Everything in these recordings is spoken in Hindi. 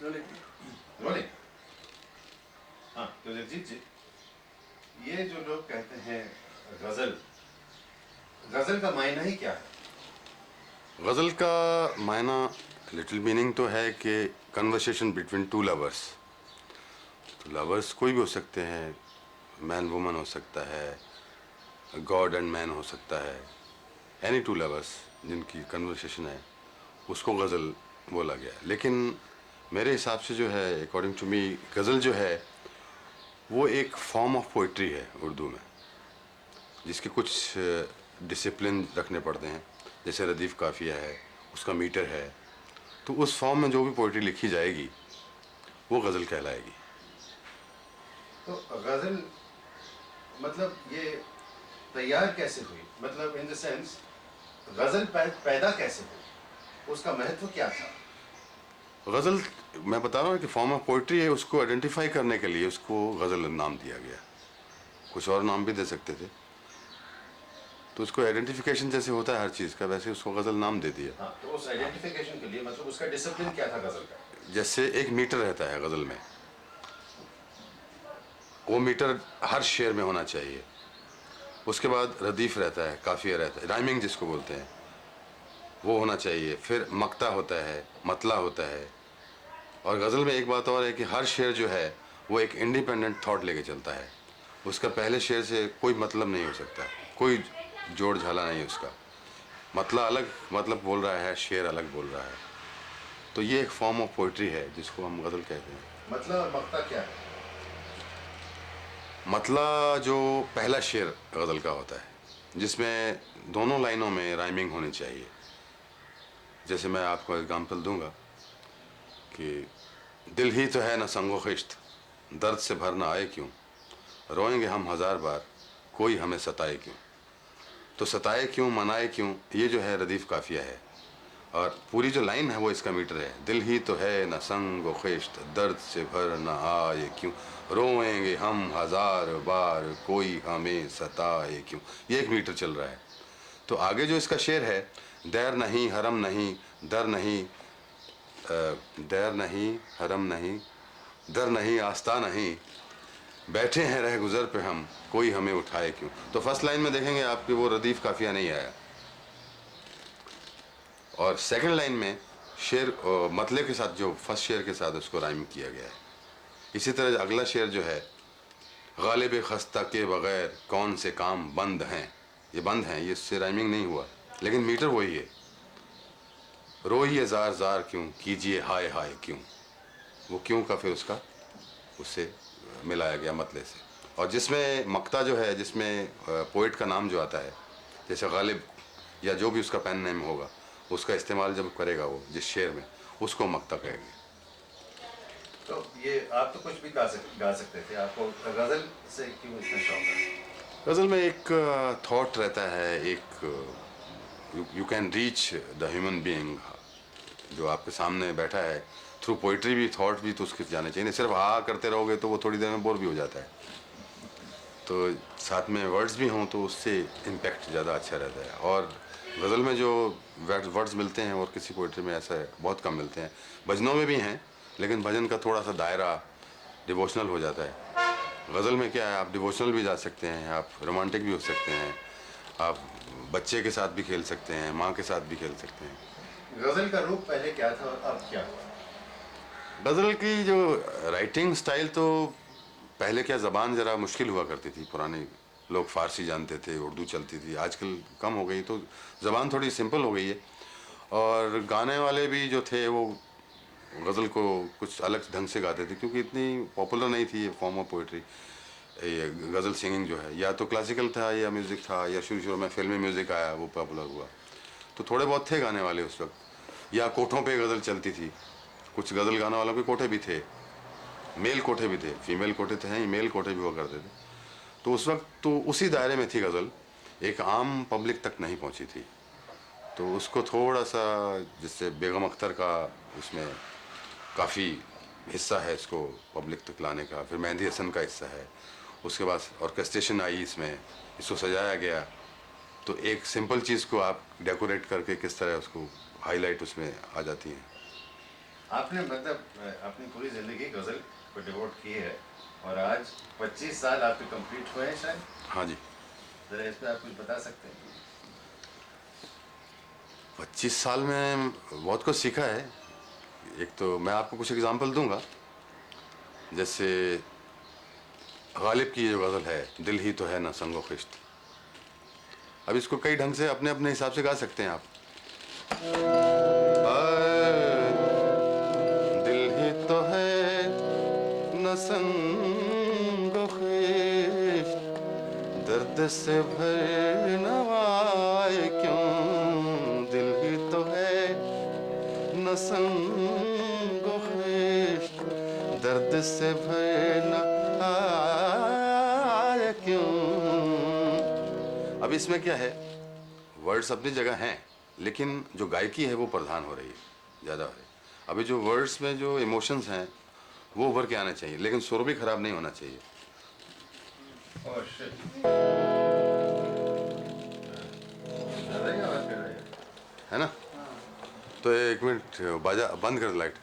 रोलिंग। हाँ, तो जगजीत जी, ये जो लोग कहते हैं गजल, गजल का मायना ही क्या है? गज़ल का मायना लिटिल मीनिंग तो है कि कन्वर्सेशन बिटवीन टू लवर्स। तो लवर्स कोई भी हो सकते हैं, मैन वुमन हो सकता है, गॉड एंड मैन हो सकता है, एनी टू लवर्स जिनकी कन्वर्सेशन है उसको गज़ल बोला गया। लेकिन मेरे हिसाब से जो है, अकॉर्डिंग टू मी, गज़ल जो है वो एक फॉर्म ऑफ पोइट्री है उर्दू में, जिसके कुछ डिसिप्लिन रखने पड़ते हैं। जैसे रदीफ़ काफ़िया है, उसका मीटर है, तो उस फॉर्म में जो भी पोइट्री लिखी जाएगी वो गज़ल कहलाएगी। तो गजल मतलब ये तैयार कैसे हुई? मतलब इन द सेंस गजल पैदा कैसे हुई? उसका महत्व क्या था? गज़ल, मैं बता रहा हूँ कि फॉर्म ऑफ पोइट्री है, उसको आइडेंटिफाई करने के लिए उसको गज़ल नाम दिया गया। कुछ और नाम भी दे सकते थे, तो उसको आइडेंटिफिकेशन जैसे होता है हर चीज़ का, वैसे उसको गज़ल नाम दे दिया। हाँ, तो उस आइडेंटिफिकेशन के लिए मतलब उसका डिसिप्लिन क्या था गजल का? जैसे एक मीटर रहता है गज़ल में, वो मीटर हर शेर में होना चाहिए। उसके बाद रदीफ़ रहता है, काफ़िया रहता है, राइमिंग जिसको बोलते हैं, वो होना चाहिए। फिर मक्ता होता है, मतला होता है। और गज़ल में एक बात और है कि हर शेर जो है वो एक इंडिपेंडेंट थॉट लेके चलता है। उसका पहले शेर से कोई मतलब नहीं हो सकता, कोई जोड़ झाला नहीं उसका। मतला अलग मतलब बोल रहा है, शेर अलग बोल रहा है। तो ये एक फॉर्म ऑफ पोइट्री है जिसको हम गज़ल कहते हैं। मतलब मक्ता क्या है? मतला जो पहला शेर गज़ल का होता है, जिसमें दोनों लाइनों में राइमिंग होनी चाहिए। जैसे मैं आपको एग्जांपल दूंगा कि दिल ही तो है न संगो खिश्त, दर्द से भर न आए क्यों, रोएंगे हम हजार बार, कोई हमें सताए क्यों। तो सताए क्यों, मनाए क्यों, ये जो है रदीफ़ काफ़िया है। और पूरी जो लाइन है वो इसका मीटर है। दिल ही तो है न संग व खिश्त, दर्द से भर न आए क्यों, रोएंगे हम हजार बार, कोई हमें सताए क्यों। ये एक मीटर चल रहा है। तो आगे जो इसका शेर है, दैर नहीं हरम नहीं, दर नहीं, दैर नहीं हरम नहीं, दर नहीं आस्था नहीं, बैठे हैं रह गुजर पे हम, कोई हमें उठाए क्यों। तो फर्स्ट लाइन में देखेंगे आपकी वो रदीफ़ काफ़िया नहीं आया, और सेकंड लाइन में शेर मतले के साथ, जो फर्स्ट शेर के साथ उसको राइम किया गया है। इसी तरह अगला शेर जो है, गालिब खस्ता के बगैर कौन से काम बंद हैं, ये बंद हैं, ये इससे राइमिंग नहीं हुआ लेकिन मीटर वही है। रोइए जार जार क्यों, कीजिए हाय हाय क्यों, वो क्यों का फिर उसका उससे मिलाया गया मतले से। और जिसमें मक्ता जो है, जिसमें पोइट का नाम जो आता है, जैसे गालिब या जो भी उसका पेन नेम होगा, उसका इस्तेमाल जब करेगा वो जिस शेर में, उसको मक्ता कहेंगे। तो ये आप तो कुछ भी गा सकते थे, आपको गजल से क्यों इतना शौक है? गज़ल में एक थॉट रहता है, एक you can reach the human being जो आपके सामने बैठा है। थ्रू पोइट्री भी थॉट भी तो उसके जाने चाहिए। नहीं सिर्फ हाँ करते रहोगे तो वो थोड़ी देर में बोर भी हो जाता है। तो साथ में वर्ड्स भी हों तो उससे इम्पैक्ट ज़्यादा अच्छा रहता है। और गज़ल में जो वर्ड्स मिलते हैं और किसी पोइट्री में ऐसा बहुत कम मिलते हैं। भजनों में भी हैं, लेकिन भजन का थोड़ा सा दायरा डिवोशनल हो जाता है। गज़ल में क्या है, आप डिवोशनल भी जा सकते हैं, आप रोमांटिक भी हो सकते हैं, आप बच्चे के साथ भी खेल सकते हैं, माँ के साथ भी खेल सकते हैं। गजल का रूप पहले क्या था और अब क्या हुआ? गज़ल की जो राइटिंग स्टाइल, तो पहले क्या ज़बान ज़रा मुश्किल हुआ करती थी। पुराने लोग फ़ारसी जानते थे, उर्दू चलती थी, आजकल कम हो गई, तो ज़बान थोड़ी सिंपल हो गई है। और गाने वाले भी जो थे वो गज़ल को कुछ अलग ढंग से गाते थे, क्योंकि इतनी पॉपुलर नहीं थी ये फॉर्म ऑफ पोइट्री। ये गज़ल सिंगिंग जो है, या तो क्लासिकल था या म्यूज़िक था, या शुरू शुरू में फिल्मी म्यूज़िक आया, वो पॉपुलर हुआ। तो थोड़े बहुत थे गाने वाले उस वक्त, या कोठों पे गज़ल चलती थी। कुछ गज़ल गाने वालों के कोठे भी थे, मेल कोठे भी थे, फीमेल कोठे थे हैं, मेल कोठे भी हुआ करते थे। तो उस वक्त तो उसी दायरे में थी गज़ल, एक आम पब्लिक तक नहीं पहुंची थी। तो उसको थोड़ा सा, जिससे बेगम अख्तर का उसमें काफ़ी हिस्सा है इसको पब्लिक तक लाने का, फिर मेहंदी हसन का हिस्सा है, उसके बाद ऑर्केस्ट्रेशन आई इसमें, इसको सजाया गया। तो एक सिंपल चीज़ को आप डेकोरेट करके किस तरह उसको हाईलाइट उसमें आ जाती हैं। आपने मतलब अपनी पूरी ज़िंदगी गज़ल को डिवोट की है और आज 25 साल आपके कंप्लीट हुए हैं शायद। हाँ जी। ज़रा इस पे आप कुछ बता सकते हैं? 25 साल में बहुत कुछ सीखा है। एक तो मैं आपको कुछ एग्जांपल दूंगा, जैसे गालिब की जो गज़ल है, दिल ही तो है ना संगो खिश्त। अब इसको कई ढंग से अपने अपने हिसाब से गा सकते हैं आप। दिल ही तो है न संगो खिश्त, दर्द से भर नवाए क्यों। दिल ही तो है न संगो खिश्त, दर्द से भर न आए क्यों। अब इसमें क्या है, वर्ड्स अपनी जगह हैं, लेकिन जो गायकी है वो प्रधान हो रही है, ज़्यादा हो रही है। अभी जो वर्ड्स में जो इमोशंस हैं वो उभर के आने चाहिए, लेकिन सुर भी खराब नहीं होना चाहिए। ओह शिट, ज़्यादा ही आवाज़ कर रहे हैं। है ना? तो एक मिनट, बाजा बंद कर, लाइट।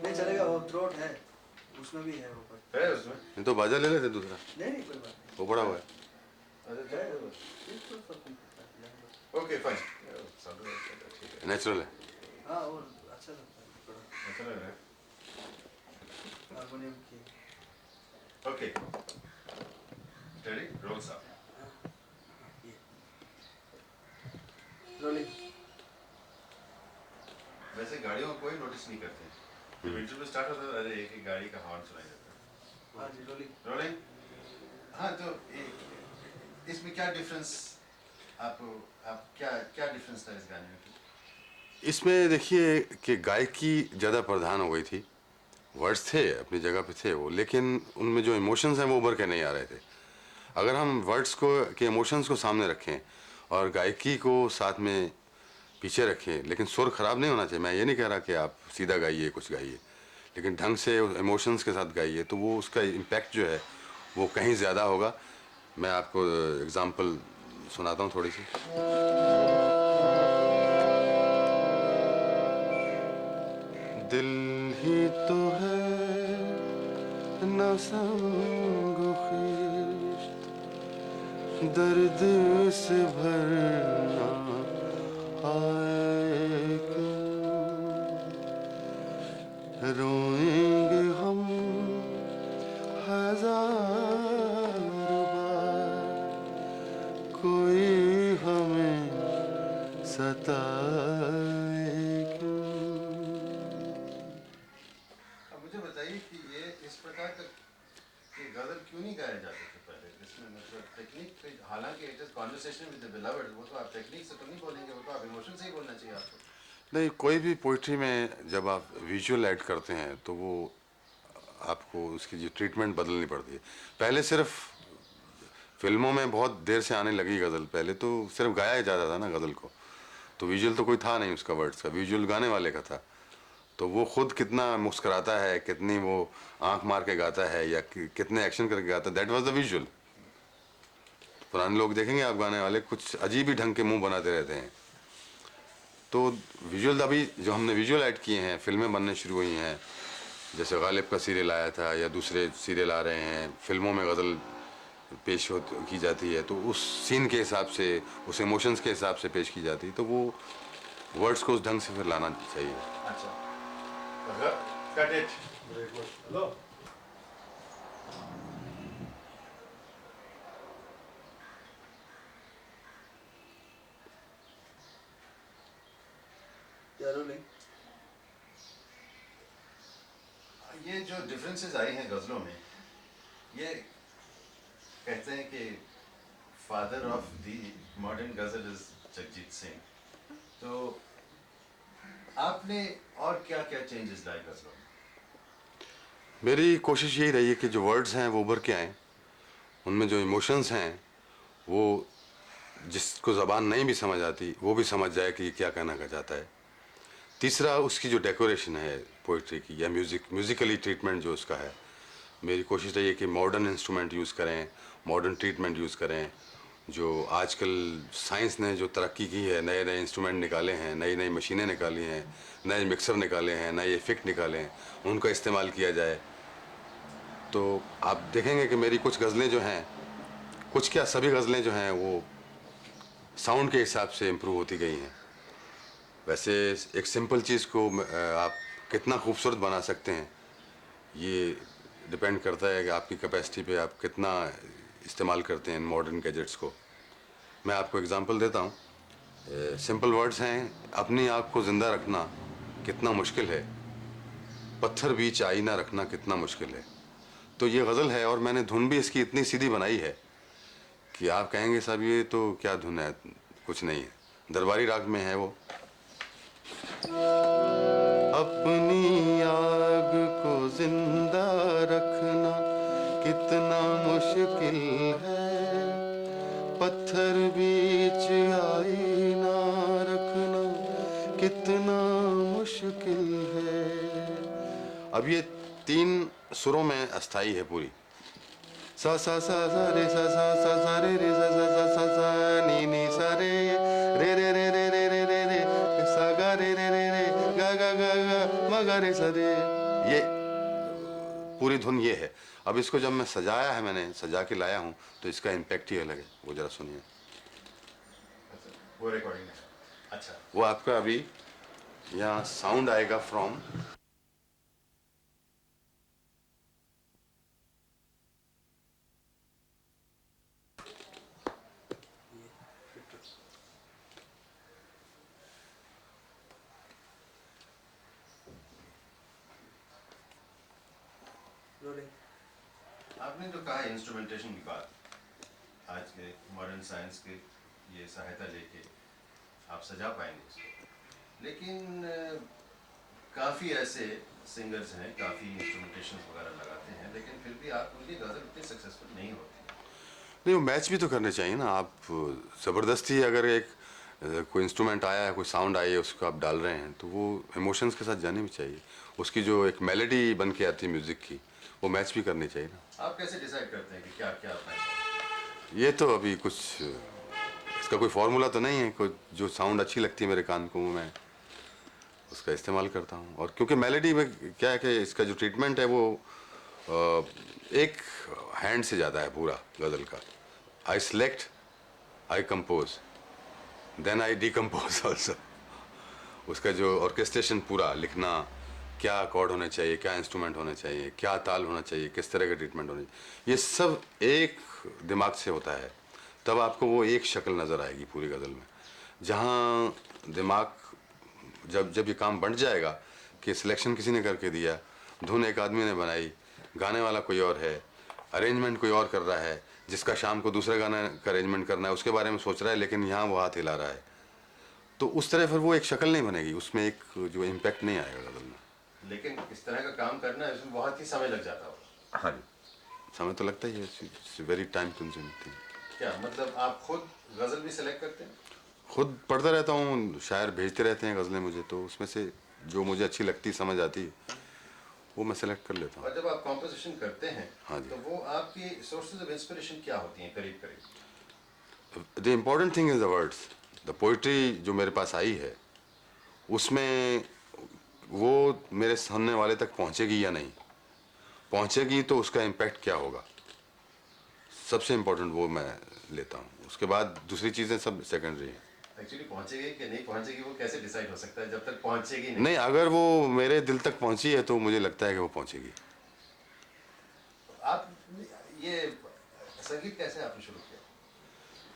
नहीं चलेगा, वो थ्रोट है उसमें भी है ऊपर। है उसमें? नहीं तो बाजा ले लेते दूसरा, नहीं नहीं कोई बात वो बड़ा हुआ है। अच्छा नहीं चलो। इसको सब कुछ पता है। ओके फाइन, ठीक है, नेचुरल है। हाँ और अच्छा लगता है थोड़ा अच्छा लग रहा है। हारमोनियम की। ओके रेडी, रोल साहब। रोलिंग। वैसे गाड़ियों को कोई नोटिस नहीं करते हैं। जब इंटरव्यू स्टार्ट होता है, अरे एक ही गाड़ी का हॉर्न सुनाई देता है। हाँ जी रोलिंग। रोलिंग। हाँ तो इसमें क्या डिफरेंस, आप क्या क्या डिफरेंस था इस गाने में? इसमें देखिए कि गायकी ज़्यादा प्रधान हो गई थी। वर्ड्स थे अपनी जगह पे थे वो, लेकिन उनमें जो इमोशंस हैं वो उभर के नहीं आ रहे थे। अगर हम वर्ड्स को के इमोशंस को सामने रखें और गायकी को साथ में पीछे रखें, लेकिन सुर खराब नहीं होना चाहिए। मैं ये नहीं कह रहा कि आप सीधा गाइए, कुछ गाइए, लेकिन ढंग से इमोशंस के साथ गाइए, तो वो उसका इम्पैक्ट जो है वो कहीं ज़्यादा होगा। मैं आपको एग्जांपल सुनाता हूँ थोड़ी सी। दिल ही तो है न संगो खिश्त, दर्द से भरना आए क्यों। रोएंगे हम हजार बार, कोई हमें सताए क्यों। अब मुझे बताइए कि ये इस प्रकार का कि गजल क्यों नहीं गाया जाता था पहले? इसमें मतलब टेक्निक, हालांकि it is conversation with the beloved, वो तो आप टेक्निक से तो नहीं बोलेंगे, वो तो आप इमोशन से ही बोलना चाहिए आपको। नहीं, कोई भी पोइट्री में जब आप विजुअल ऐड करते हैं तो वो आपको उसकी जो ट्रीटमेंट बदलनी पड़ती है। पहले सिर्फ फिल्मों में बहुत देर से आने लगी गज़ल, पहले तो सिर्फ गाया ही जाता था ना गज़ल को, तो विजुअल तो कोई था नहीं उसका, वर्ड्स का विजुअल गाने वाले का था। तो वो खुद कितना मुस्कुराता है, कितनी वो आंख मार के गाता है या कितने एक्शन करके गाता है, दैट वाज द विजुअल। पुराने लोग देखेंगे आप, गाने वाले कुछ अजीब ही ढंग के मुंह बनाते रहते हैं। तो विजुअल अभी जो हमने विजुअल ऐड किए हैं, फिल्में बनने शुरू हुई हैं, जैसे गालिब का सीरियल आया था या दूसरे सीरियल आ रहे हैं, फिल्मों में गज़ल पेश हो की जाती है, तो उस सीन के हिसाब से, उस इमोशंस के हिसाब से पेश की जाती है, तो वो वर्ड्स को उस ढंग से फिर लाना चाहिए। अच्छा कट इट। हेलो। क्या रोलिंग? ये जो डिफरेंसेस आई हैं गज़लों में, ये कहते हैं कि father of the modern ghazal is Jagjit Singh. तो आपने और क्या क्या चेंजेस लाए गज़लों में? मेरी कोशिश यही रही है कि जो वर्ड्स हैं वो उभर के आएँ, उनमें जो इमोशंस हैं वो जिसको ज़बान नहीं भी समझ आती वो भी समझ जाए कि ये क्या कहना चाहता है। तीसरा, उसकी जो डेकोरेशन है पोइट्री की या म्यूज़िकली ट्रीटमेंट जो उसका है, मेरी कोशिश रही है कि मॉडर्न इंस्ट्रूमेंट यूज़ करें, मॉडर्न ट्रीटमेंट यूज़ करें, जो आजकल साइंस ने जो तरक्की की है, नए नए इंस्ट्रूमेंट निकाले हैं, नई नई मशीनें निकाली हैं, नए मिक्सर निकाले हैं, नए इफेक्ट निकाले हैं, उनका इस्तेमाल किया जाए। तो आप देखेंगे कि मेरी कुछ गज़लें जो हैं, कुछ क्या सभी गज़लें जो हैं वो साउंड के हिसाब से इम्प्रूव होती गई हैं। वैसे एक सिंपल चीज़ को आप कितना खूबसूरत बना सकते हैं, ये डिपेंड करता है कि आपकी कैपेसिटी पे आप कितना इस्तेमाल करते हैं इन मॉडर्न गैजेट्स को। मैं आपको एग्जांपल देता हूँ। सिंपल वर्ड्स हैं, अपनी आँख को ज़िंदा रखना कितना मुश्किल है, पत्थर बीच आईना रखना कितना मुश्किल है। तो ये गज़ल है और मैंने धुन भी इसकी इतनी सीधी बनाई है कि आप कहेंगे साहब ये तो क्या धुन है, कुछ नहीं है। दरबारी राग में है वो। अपनी आग को जिंदा रखना कितना मुश्किल है, पत्थर बीच आईना रखना कितना मुश्किल है। अब ये 3 सुरों में अस्थाई है पूरी। सा सा सा सा रे सा सा सा सा रे रे सा सा सा सा सा नी नी सा रे रे रे रे रे रे रे रे रे सा गा रे रे रे रे गा गा गा गा मा गा रे सा रे। ये पूरी धुन ये है। अब इसको जब मैं सजाया है, मैंने सजा के लाया हूँ, तो इसका इम्पैक्ट ही अलग है। वो जरा सुनिए। वो रिकॉर्डिंग है। अच्छा, वो आपका अभी यहाँ साउंड आएगा फ्रॉम रोलिंग। आपने जो कहा इंस्ट्रूमेंटेशन की बात, आज के मॉडर्न साइंस की ये सहायता लेके आप सजा पाएंगे इसको, लेकिन काफ़ी ऐसे सिंगर्स हैं, काफ़ी इंस्ट्रूमेंटेशन वगैरह लगाते हैं, लेकिन फिर भी आप उनकी गज़ल इतनी सक्सेसफुल नहीं होती। नहीं, वो मैच भी तो करने चाहिए ना। आप ज़बरदस्ती अगर एक कोई इंस्ट्रूमेंट आया है, कोई साउंड आई है, उसको आप डाल रहे हैं, तो वो इमोशंस के साथ जानी भी चाहिए। उसकी जो एक मेलोडी बन के आती है म्यूज़िक की, वो मैच भी करनी चाहिए ना। आप कैसे डिसाइड करते हैं कि क्या क्या आप ये तो अभी कुछ इसका कोई फार्मूला तो नहीं है। कोई जो साउंड अच्छी लगती है मेरे कान को, वो मैं उसका इस्तेमाल करता हूँ। और क्योंकि मेलोडी में क्या है कि इसका जो ट्रीटमेंट है वो एक हैंड से ज़्यादा है पूरा गज़ल का। I select, I compose, then I decompose also. उसका जो ऑर्केस्ट्रेशन पूरा लिखना, क्या अकॉर्ड होने चाहिए, क्या इंस्ट्रूमेंट होने चाहिए, क्या ताल होना चाहिए, किस तरह का ट्रीटमेंट होना चाहिए, ये सब एक दिमाग से होता है। तब आपको वो एक शक्ल नज़र आएगी पूरी गज़ल में। जहाँ दिमाग जब जब ये काम बंट जाएगा कि सिलेक्शन किसी ने करके दिया, धुन एक आदमी ने बनाई, गाने वाला कोई और है, अरेंजमेंट कोई और कर रहा है, जिसका शाम को दूसरे गाने का अरेंजमेंट करना है उसके बारे में सोच रहा है, लेकिन यहाँ वो हाथ हिला रहा है, तो उस तरह फिर वो एक शक्ल नहीं बनेगी, उसमें एक जो इम्पैक्ट नहीं आएगा गज़ल में। लेकिन इस तरह का काम करना है, इसमें बहुत ही समय लग जाता होगा। हाँ जी, समय तो लगता ही है। Very time consuming thing. क्या मतलब आप खुद गज़ल भी सेलेक्ट करते हैं? खुद पढ़ता रहता हूँ, शायर भेजते रहते हैं गज़लें मुझे, तो उसमें से जो मुझे अच्छी लगती, समझ आती, वो मैं सेलेक्ट कर लेता हूँ। और जब आप कॉम्पोजिशन करते हैं, हाँ जी। तो वो आपकी सोर्सेज ऑफ इंस्पिरेशन क्या होती हैं करीब करीब? The important thing is the words. The poetry जो मेरे पास आई है, उसमें वो मेरे सुनने वाले तक पहुँचेगी या नहीं, पहुँचेगी तो उसका इम्पैक्ट क्या होगा, सबसे इम्पोर्टेंट वो मैं लेता हूँ। उसके बाद दूसरी चीज़ें सब सेकेंडरी हैं। एक्चुअली पहुंचेगी कि नहीं पहुंचेगी वो कैसे डिसाइड हो सकता है जब तक पहुंचेगी नहीं, अगर वो मेरे दिल तक पहुँची है तो मुझे लगता है कि वो पहुँचेगी। आप ये संगीत कैसे आपने शुरू किया?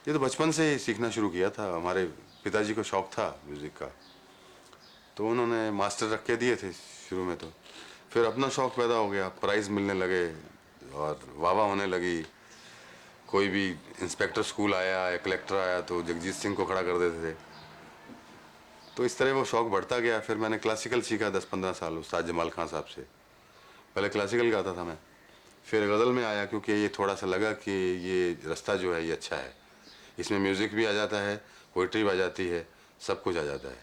ये तो बचपन से ही सीखना शुरू किया था। हमारे पिताजी को शौक़ था म्यूज़िक का, तो उन्होंने मास्टर रख के दिए थे शुरू में। तो फिर अपना शौक़ पैदा हो गया, प्राइज़ मिलने लगे और वाह वाह होने लगी। कोई भी इंस्पेक्टर स्कूल आया या कलेक्टर आया तो जगजीत सिंह को खड़ा कर देते थे। तो इस तरह वो शौक़ बढ़ता गया। फिर मैंने क्लासिकल सीखा 10-15 साल उस्ताद जमाल खां साहब से। पहले क्लासिकल गाता था मैं, फिर गज़ल में आया क्योंकि ये थोड़ा सा लगा कि ये रास्ता जो है ये अच्छा है, इसमें म्यूज़िक भी आ जाता है, पोइट्री भी आ जाती है, सब कुछ आ जाता है।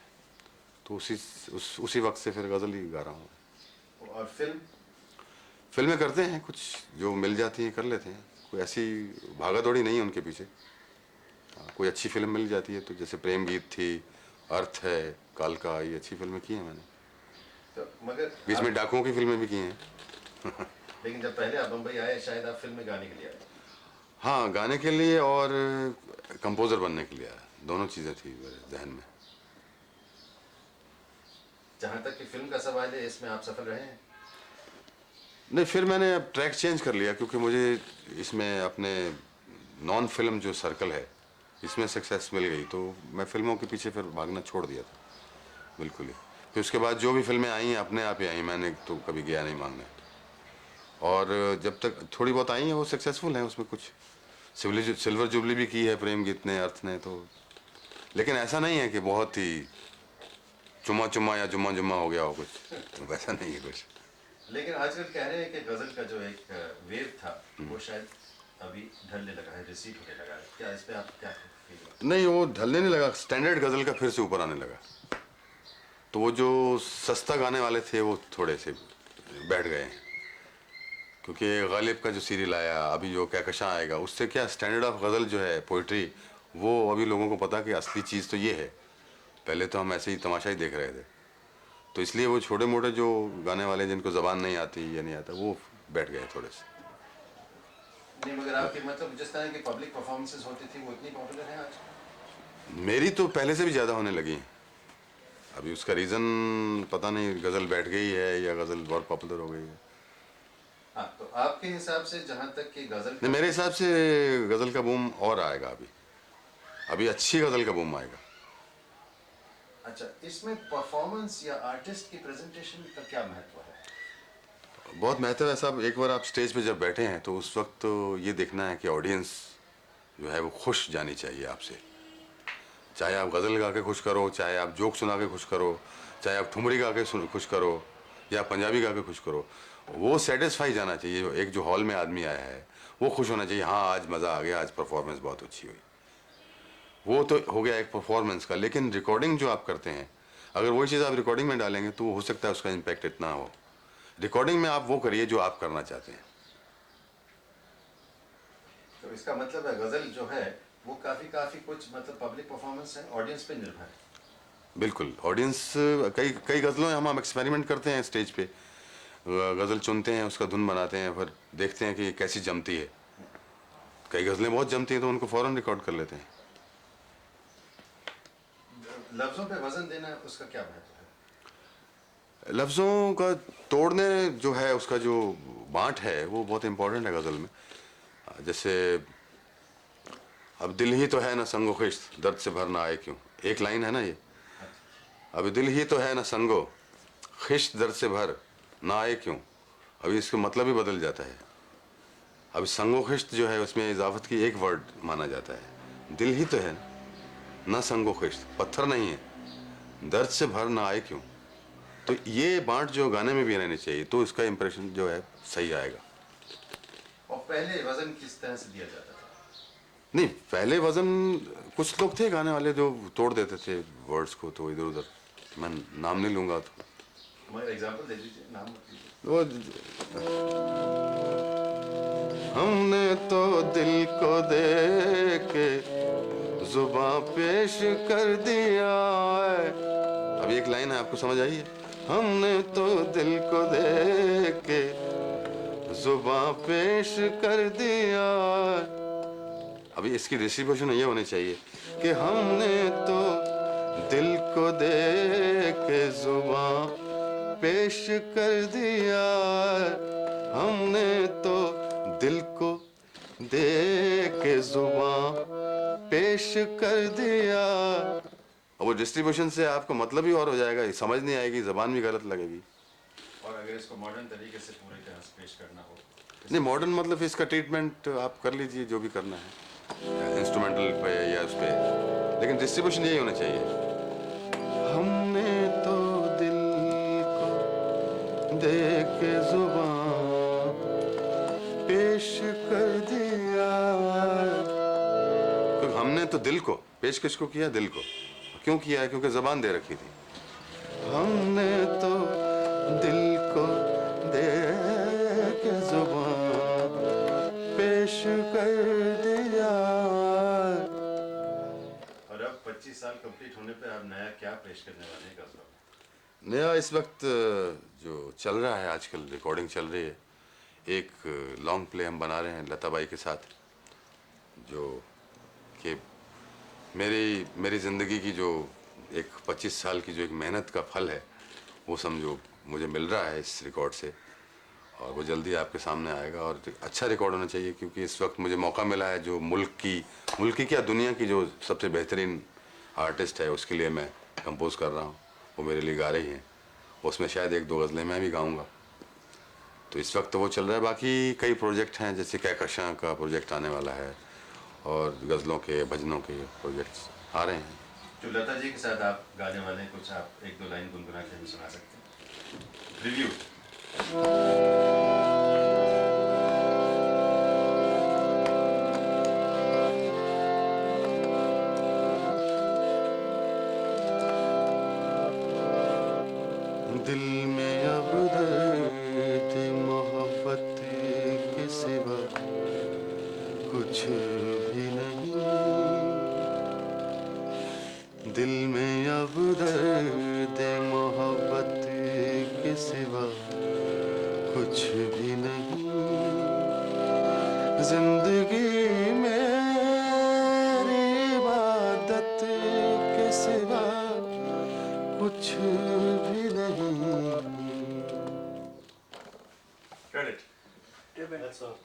तो उसी वक्त से फिर गज़ल ही गा रहा हूँ। और फिल्में करते हैं, कुछ जो मिल जाती हैं कर लेते हैं। कोई ऐसी भागा दौड़ी नहीं है उनके पीछे। कोई अच्छी फिल्म मिल जाती है तो, जैसे प्रेम गीत थी, अर्थ है, कालका, ये अच्छी फिल्में की हैं मैंने। तो मगर बीच में डाकुओं की फिल्में भी की हैं। लेकिन जब पहले आप मुंबई आए शायद आप फिल्म में गाने के लिए आए। हाँ, गाने के लिए और कंपोज़र बनने के लिए आया, दोनों चीज़ें थी मेरे जहन में। जहाँ तक कि फिल्म का सवाल है इसमें आप सफल रहे हैं? नहीं, फिर मैंने अब ट्रैक चेंज कर लिया क्योंकि मुझे इसमें अपने नॉन फिल्म जो सर्कल है इसमें सक्सेस मिल गई, तो मैं फिल्मों के पीछे फिर भागना छोड़ दिया था बिल्कुल ही। फिर उसके बाद जो भी फिल्में आई हैं अपने आप ही आई, मैंने तो कभी गया नहीं मांगने। और जब तक थोड़ी बहुत आई हैं वो सक्सेसफुल हैं, उसमें कुछ सिल्वर जुबली भी की है प्रेम गीत ने, अर्थ ने, तो लेकिन ऐसा नहीं है कि बहुत ही चुमा चुमा या जुम्मा जुम्मा हो गया हो कुछ, वैसा नहीं है कुछ। लेकिन आजकल कह रहे हैं कि गजल का जो एक वेव था वो शायद अभी ढलने लगा है, रिसीड होने लगा है। क्या इस पे आप क्या फील? नहीं, वो ढलने नहीं लगा, स्टैंडर्ड गज़ल का फिर से ऊपर आने लगा। तो वो जो सस्ता गाने वाले थे वो थोड़े से बैठ गए हैं, क्योंकि गालिब का जो सीरियल आया, अभी जो कहकशां आएगा, उससे क्या स्टैंडर्ड ऑफ गज़ल जो है पोइट्री, वो अभी लोगों को पता कि असली चीज़ तो ये है। पहले तो हम ऐसे ही तमाशा ही देख रहे थे, तो इसलिए वो छोटे मोटे जो गाने वाले जिनको ज़बान नहीं आती या नहीं आता वो बैठ गए थोड़े से। नहीं मगर आपके मतलब जिस तरह की पब्लिक परफॉर्मेंसेस होती थी वो इतनी पॉपुलर है आज? मेरी तो पहले से भी ज़्यादा होने लगी हैं। अभी उसका रीज़न पता नहीं, गज़ल बैठ गई है या गज़ल बहुत पॉपुलर हो गई है। हाँ, तो आपके हिसाब से जहाँ तक कि गजल नहीं, मेरे हिसाब से गज़ल का बूम और आएगा अभी, अभी अच्छी गज़ल का बूम आएगा। अच्छा, इसमें परफॉर्मेंस या आर्टिस्ट की प्रेजेंटेशन का क्या महत्व है? बहुत महत्व है साहब। एक बार आप स्टेज पे जब बैठे हैं तो उस वक्त तो ये देखना है कि ऑडियंस जो है वो खुश जानी चाहिए आपसे। चाहे आप गज़ल गा के खुश करो, चाहे आप जोक सुना के खुश करो, चाहे आप ठुमरी गा के खुश करो, या पंजाबी गा के खुश करो, वो सेटिस्फाई जाना चाहिए। एक जो हॉल में आदमी आया है वो खुश होना चाहिए, हाँ आज मज़ा आ गया, आज परफॉर्मेंस बहुत अच्छी हुई। वो तो हो गया एक परफॉर्मेंस का। लेकिन रिकॉर्डिंग जो आप करते हैं, अगर वही चीज़ आप रिकॉर्डिंग में डालेंगे तो हो सकता है उसका इम्पैक्ट इतना हो। रिकॉर्डिंग में आप वो करिए जो आप करना चाहते हैं। तो इसका मतलब है गजल जो है वो काफी कुछ मतलब पब्लिक परफॉर्मेंस है, ऑडियंस पे निर्भर है। बिल्कुल, ऑडियंस कई कई गज़लों में हम एक्सपेरिमेंट करते हैं स्टेज पे, गज़ल चुनते हैं, उसका धुन बनाते हैं, फिर देखते हैं कि कैसी जमती है। कई गज़लें बहुत जमती हैं तो उनको फ़ौरन रिकॉर्ड कर लेते हैं। लफ्जों पे वजन देना उसका क्या महत्व है? लफ्ज़ों का तोड़ने जो है, उसका जो बाँट है वो बहुत इम्पोर्टेंट है गज़ल में। जैसे अब दिल ही तो है ना संगो खिश्त, दर्द से भर ना आए क्यों, एक लाइन है ना ये। अब दिल ही तो है ना संगो खिश्त, दर्द से भर ना आए क्यों, अभी इसका मतलब ही बदल जाता है। अब संगो खिश्त जो है उसमें इजाफत की एक वर्ड माना जाता है। दिल ही तो है ना संगो खिश्त, पत्थर नहीं है, दर्द से भर ना आए क्यों। तो ये बाँट जो गाने में भी रहनी चाहिए तो इसका इम्प्रेशन जो है सही आएगा। और पहले वजन किस तरह से दिया जाता था? नहीं, पहले वजन कुछ लोग थे गाने वाले जो तोड़ देते थे वर्ड्स को, तो इधर उधर, मैं नाम नहीं लूंगा तो मगर एग्जांपल दे दीजिए, नाम मत लीजिए। वो हमने तो दिल को दे के जुबां पेश कर दिया है। अब एक लाइन है, आपको समझ आई है? हमने तो दिल को दे के जुबां पेश कर दिया। अभी इसकी डिस्ट्रीब्यूशन ये होनी चाहिए कि हमने तो दिल को दे के जुबां पेश कर दिया, हमने तो दिल को दे के जुबां पेश कर दिया। अब वो डिस्ट्रीब्यूशन से आपको मतलब ही और हो जाएगा, ये समझ नहीं आएगी, जबान भी गलत लगेगी। और अगर इसको मॉडर्न तरीके से पूरी तरह से पेश करना हो? नहीं, मॉडर्न मतलब इसका ट्रीटमेंट आप कर लीजिए जो भी करना है, इंस्ट्रूमेंटल पे या उस पे, लेकिन डिस्ट्रीब्यूशन यही होना चाहिए। हमने तो दिल को दे के जुबां पेश कर दिया, क्योंकि हमने तो दिल को पेश किसको किया, दिल को क्यों किया है, क्योंकि जबान दे रखी थी। हमने तो दिल को दे के जुबां पेश कर दिया। क्या पेश करने वाले हैं गजलों में? नया इस वक्त जो चल रहा है, आजकल रिकॉर्डिंग चल रही है, एक लॉन्ग प्ले हम बना रहे हैं लताबाई के साथ, जो कि मेरी मेरी ज़िंदगी की जो एक 25 साल की जो एक मेहनत का फल है, वो समझो मुझे मिल रहा है इस रिकॉर्ड से, और वो जल्दी आपके सामने आएगा। और अच्छा रिकॉर्ड होना चाहिए, क्योंकि इस वक्त मुझे मौका मिला है जो मुल्क की क्या दुनिया की जो सबसे बेहतरीन आर्टिस्ट है उसके लिए मैं कंपोज कर रहा हूँ। वो मेरे लिए गा रही हैं, उसमें शायद एक दो गज़लें मैं भी गाऊँगा। तो इस वक्त तो वो चल रहा है। बाकी कई प्रोजेक्ट हैं, जैसे कहकशां का प्रोजेक्ट आने वाला है, और गज़लों के भजनों के प्रोजेक्ट्स आ रहे हैं। जो लता जी के साथ आप गाने वाले हैं, कुछ आप एक दो लाइन गुनगुना के हमें सुना सकते हैं? रिव्यू। दिल में अब दर्द मोहब्बत के सिवा कुछ भी नहीं, दिल में अब दर्द मोहब्बत के सिवा कुछ भी नहीं, जिंदगी मेरी इबादत के सिवा कुछ भी नहीं। Credit. Tip it. That's all.